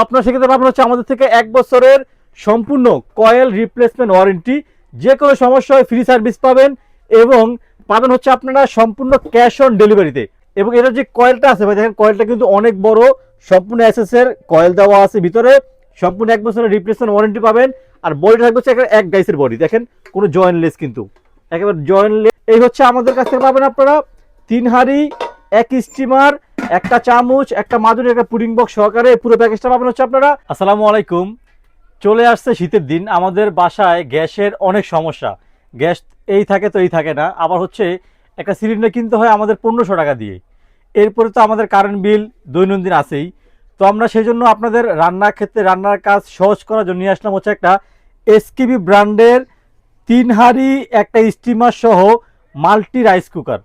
আপনার সেক্ষেত্রে পাবেন হচ্ছে আমাদের থেকে 1 বছরের সম্পূর্ণ কয়েল রিপ্লেসমেন্ট ওয়ারেন্টি। যে কোনো সমস্যা হয় ফ্রি সার্ভিস পাবেন এবং পাবেন হচ্ছে আপনারা সম্পূর্ণ ক্যাশ অন ডেলিভারিতে। এবং এটার যে কয়েলটা আছে ভাই, দেখেন কয়েলটা কিন্তু অনেক বড়, সম্পূর্ণ এসএস এর কয়েল দেওয়া আছে ভিতরে। সম্পূর্ণ 1 বছরের রিপ্লেসমেন্ট ওয়ারেন্টি পাবেন। আর বডি থাকবে হচ্ছে এক ডাইসের বডি, দেখেন কোনো জয়েন্টলেস, কিন্তু একেবারে জয়েন্টলেস। এই হচ্ছে আমাদের কাছ থেকে পাবেন আপনারা 3 হাঁড়ি, 1 স্টিমার, একটা চামচ, একটা মাজুনি, একটা পুডিং বক্স সহকারে পুরো প্যাকেজটা পাবেন হচ্ছে আপনারা। আসসালামু আলাইকুম। চলে আসছে শীতের দিন, আমাদের বাসায় গ্যাসের অনেক সমস্যা। গ্যাস এই থাকে তো এই থাকে না, আবার হচ্ছে একটা সিলিন্ডার কিনতে হয় আমাদের 1500 টাকা দিয়ে। এরপরে তো আমাদের কারেন্ট বিল দৈনন্দিন আছেই। তো আমরা সেই জন্য আপনাদের রান্নার ক্ষেত্রে রান্নার কাজ সহজ করার জন্য নিয়ে আসলাম হচ্ছে একটা এসকেবি ব্র্যান্ডের 3 হাঁড়ি, একটা স্টিমার সহ মাল্টি রাইস কুকার।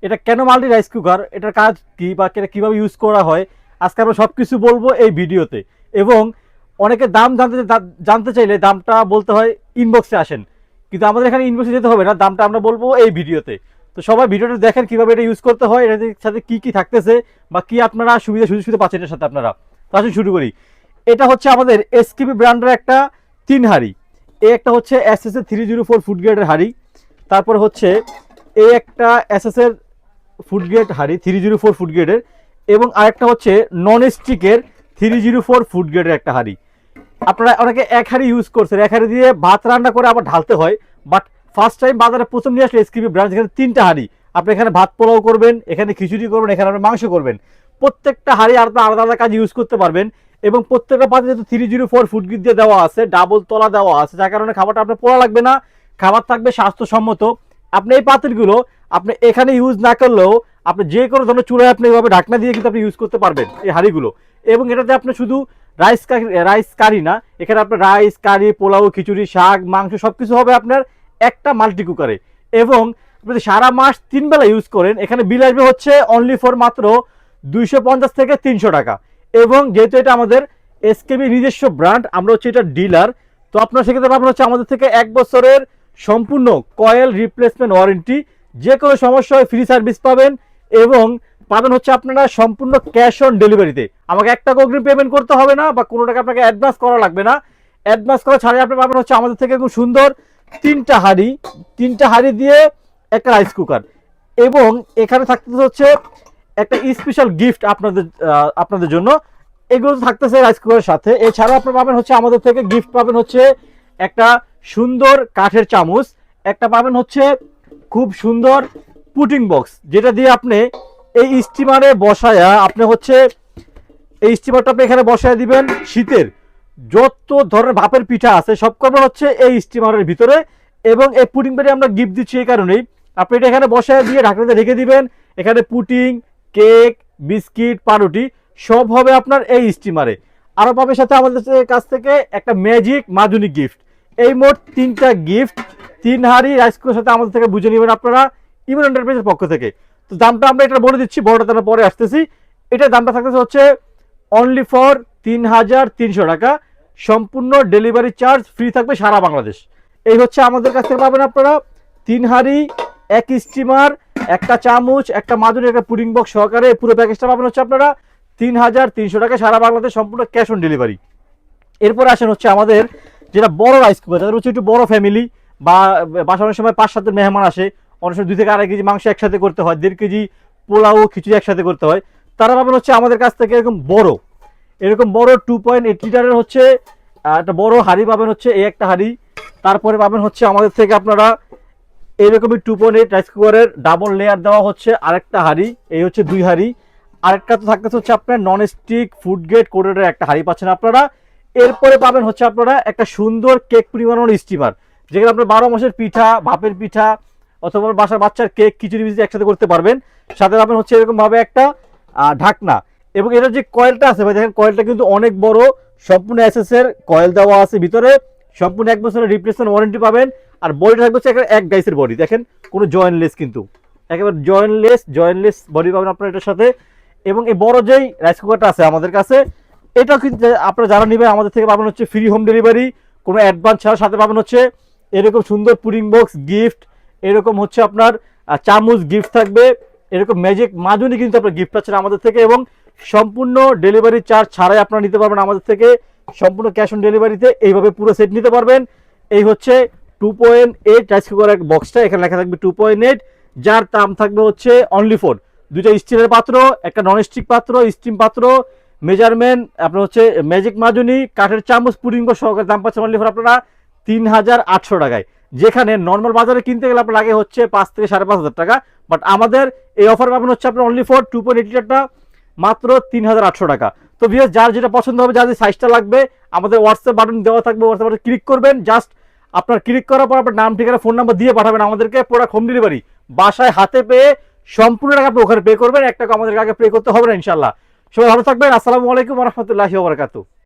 এটা কেন মাল্টি রাইস কুকার, এটার কাজ কি বা এটা কীভাবে ইউজ করা হয়, আজকে আমরা সব কিছু বলবো এই ভিডিওতে। এবং অনেকে দাম জানতে চাইলে দামটা বলতে হয় ইনবক্সে আসেন, কিন্তু আমাদের এখানে ইনবক্সে যেতে হবে না, দামটা আমরা বলবো এই ভিডিওতে। তো সবাই ভিডিওটা দেখেন কীভাবে এটা ইউজ করতে হয়, এটার সাথে কী কী থাকতেছে বা কী আপনারা সুযোগ সুবিধা পাচ্ছেন এটার সাথে আপনারা। তো আসুন শুরু করি। এটা হচ্ছে আমাদের এসকেবি ব্র্যান্ডের একটা 3 হাঁড়ি। এই একটা হচ্ছে এসএস এর 304 ফুড গ্রেডের হাঁড়ি। তারপর হচ্ছে এই একটা এসএস এর ফুড গ্রেড হাঁড়ি 304 ফুড গ্রেডের, এবং আরেকটা হচ্ছে নন স্টিকের 304 ফুড গ্রেডের একটা হাঁড়ি। আপনারা অনেকে এক হাঁড়ি ইউজ করছেন, এক হাঁড়ি দিয়ে ভাত রান্না করে আবার ঢালতে হয়। বাট ফার্স্ট টাইম বাজারে প্রথম নিয়ে আসলে এসকেবি ব্র্যান্ড, এখানে 3টা হাঁড়ি। আপনি এখানে ভাত পোলাও করবেন, এখানে খিচুড়ি করবেন, এখানে আপনি মাংস করবেন। প্রত্যেকটা হাঁড়ি আলাদা আলাদা কাজ ইউজ করতে পারবেন। এবং প্রত্যেকটা পাত্রে যেহেতু 304 ফুড গ্রেড দিয়ে দেওয়া আছে, ডাবল তলা দেওয়া আছে, যার কারণে খাবারটা আপনার পোড়া লাগবে না, খাবার থাকবে স্বাস্থ্যসম্মত। আপনি এই পাত্রগুলো আপনি এখানে ইউজ না করলেও আপনি যে কোনো ধরনের চুলায় আপনি এইভাবে ঢাকনা দিয়ে কিন্তু আপনি ইউজ করতে পারবেন এই হাঁড়িগুলো। এবং এটাতে আপনি শুধু রাইস কারি না, এখানে আপনার রাইস কারি, পোলাও, খিচুড়ি, শাক, মাংস সব কিছু হবে আপনার একটা মাল্টি কুকারে। এবং যদি সারা মাস 3 বেলা ইউজ করেন, এখানে বিল আসবে হচ্ছে অনলি ফর মাত্র 250 থেকে 300 টাকা। এবং যেহেতু এটা আমাদের এসকেবি নিজস্ব ব্র্যান্ড, আমরা হচ্ছে এটা ডিলার, তো আপনারা সেক্ষেত্রে পাবেন হচ্ছে আমাদের থেকে 1 বছরের সম্পূর্ণ কয়েল রিপ্লেসমেন্ট ওয়ারেন্টি। যে কোনো সমস্যা হয় ফ্রি সার্ভিস পাবেন এবং পাবেন হচ্ছে আপনারা সম্পূর্ণ ক্যাশ অন ডেলিভারিতে। আমাকে 1 টাকা অগ্রিম পেমেন্ট করতে হবে না বা কোনো টাকা আপনাকে অ্যাডভান্স করা লাগবে না। অ্যাডভান্স করা ছাড়াই আপনি পাবেন হচ্ছে আমাদের থেকে খুব সুন্দর 3টা হাঁড়ি দিয়ে একটা রাইস কুকার। এবং এখানে থাকতেছে হচ্ছে একটা স্পেশাল গিফট আপনাদের জন্য। এগুলো থাকতেছে রাইস কুকারের সাথে। এছাড়াও আপনি পাবেন হচ্ছে আমাদের থেকে গিফট পাবেন হচ্ছে একটা সুন্দর কাঠের চামচ, একটা পাবেন হচ্ছে খুব সুন্দর পুটিং বক্স, যেটা দিয়ে আপনি এই স্টিমারে বসায়া আপনি হচ্ছে এই স্টিমারটা আপনি এখানে বসায় দিবেন। শীতের যত ধরনের ভাপের পিঠা আছে সব করবেন হচ্ছে এই স্টিমারের ভিতরে। এবং এই পুটিং পেটে আমরা গিফট দিচ্ছি এই কারণেই, আপনি এটা এখানে বসায় দিয়ে ঢাকনাতে রেখে দিবেন। এখানে পুটিং, কেক, বিস্কিট, পাউরুটি সব হবে আপনার এই স্টিমারে। আরও পাবে সাথে আমাদের কাছ থেকে একটা ম্যাজিক মাজুনি গিফট। এই মোট 3টা গিফট 3 হাঁড়ি রাইস কুকারের সাথে আমাদের থেকে বুঝে নেবেন আপনারা ইমন এন্টারপ্রাইজের পক্ষ থেকে। তো দামটা আমরা এটা বলে দিচ্ছি, বড়টা আমরা পরে আসতেছি। এটার দামটা থাকতেছে হচ্ছে অনলি ফর 3300 টাকা। সম্পূর্ণ ডেলিভারি চার্জ ফ্রি থাকবে সারা বাংলাদেশ। এই হচ্ছে আমাদের কাছ থেকে পাবেন আপনারা 3 হাঁড়ি, 1 স্টিমার, একটা চামচ, একটা মাজুনি, একটা পুডিং বক্স সহকারে পুরো প্যাকেজটা পাবেন হচ্ছে আপনারা 3300 টাকা সারা বাংলাদেশ, সম্পূর্ণ ক্যাশ অন ডেলিভারি। এরপর আসেন হচ্ছে আমাদের যেটা বড় রাইস কুকার, যাদের হচ্ছে একটু বড় ফ্যামিলি বা বাসার অনেক সময় 5-7 মেহমান আসে, অনেক সময় 2 থেকে 2.5 কেজি মাংস একসাথে করতে হয়, 1.5 কেজি পোলাও খিচুড়ি একসাথে করতে হয়, তারা পাবেন হচ্ছে আমাদের কাছ থেকে এরকম বড় 2.8 লিটারের হচ্ছে একটা বড় হাঁড়ি পাবেন হচ্ছে এই একটা হাঁড়ি। তারপরে পাবেন হচ্ছে আমাদের থেকে আপনারা এইরকমই 2.8 রাইস কুকারের ডাবল লেয়ার দেওয়া হচ্ছে আরেকটা হাঁড়ি। এই হচ্ছে 2 হাঁড়ি। আরেকটা তো থাকতেছে হচ্ছে আপনার নন স্টিক ফুড গ্রেড কোডের একটা হাঁড়ি পাচ্ছেন আপনারা। এরপরে পাবেন হচ্ছে আপনারা একটা সুন্দর কেক পরিমাণের স্টিমার, যেখানে আপনার 12 মাসের পিঠা, ভাপের পিঠা অথবা বাসার বাচ্চার কেক, খিচুড়ি একসাথে করতে পারবেন। সাথে পাবেন হচ্ছে এরকম ভাবে একটা ঢাকনা। এবং এটার যে কয়েলটা আছে ভাই, দেখেন কয়েলটা কিন্তু অনেক বড়, সম্পূর্ণ এসএস এর কয়েল দেওয়া আছে ভিতরে। সম্পূর্ণ 1 বছরের রিপ্লেসমেন্ট ওয়ারেন্টি পাবেন। আর বডিটা থাকবে হচ্ছে এক ডাইসের বডি, দেখেন কোনো জয়েন্টলেস, কিন্তু একেবারে জয়েন্টলেস বডি পাবেন আপনার এটার সাথে। এবং এই বড় যেই রাইস কুকারটা আছে আমাদের কাছে, এটাও কিন্তু আপনারা যারা নেবেন আমাদের থেকে পাবেন হচ্ছে ফ্রি হোম ডেলিভারি, কোনো অ্যাডভান্স ছাড়া। সাথে পাবেন হচ্ছে এরকম সুন্দর পুডিং বক্স গিফট, এরকম হচ্ছে আপনার চামচ গিফট থাকবে, এরকম ম্যাজিক মাজুনি কিন্তু আপনার গিফট পাচ্ছেন আমাদের থেকে। এবং সম্পূর্ণ ডেলিভারি চার্জ ছাড়াই আপনারা নিতে পারবেন আমাদের থেকে, সম্পূর্ণ ক্যাশ অন ডেলিভারিতে এইভাবে পুরো সেট নিতে পারবেন। এই হচ্ছে 2.8 রাইস কুকার বক্সটা, এখানে লেখা থাকবে 2.8, যার দাম থাকবে হচ্ছে অনলি ফর দুইটা স্টিলের পাত্র, একটা ননস্টিক পাত্র, স্টিম পাত্র, মেজারমেন্ট, আপনার হচ্ছে ম্যাজিক মাজুনি, কাঠের চামচ, পুডিং বক্স সহকারে দাম পাচ্ছেন অনলি ফর আপনারা 3800 টাকায়। যেখানে নর্মাল বাজারে কিনতে গেলে আপনার লাগে হচ্ছে 5 থেকে 5,500 টাকা, বাট আমাদের এই অফার পাবেন হচ্ছে আপনার অনলি ফর 2.8 লিটারটা মাত্র 3800 টাকা। তো ভিউয়ার্স, যার যেটা পছন্দ হবে, যার যে সাইজটা লাগবে, আমাদের হোয়াটসঅ্যাপ বাটন দেওয়া থাকবে, হোয়াটসঅ্যাপ বাটন ক্লিক করবেন, জাস্ট আপনার ক্লিক করার পর আপনার নাম, ঠিকানা, ফোন নাম্বার দিয়ে পাঠাবেন আমাদেরকে। প্রোডাক্ট হোম ডেলিভারি বাসায় হাতে পেয়ে সম্পূর্ণ টাকা আপনি ওখানে পে করবেন, 1 টাকা আমাদেরকে আগে পে করতে হবে না ইনশাল্লাহ। সবাই ভালো থাকবেন। আসসালামু আলাইকুম ওয়া রাহমাতুল্লাহি ওয়া বারাকাতুহু।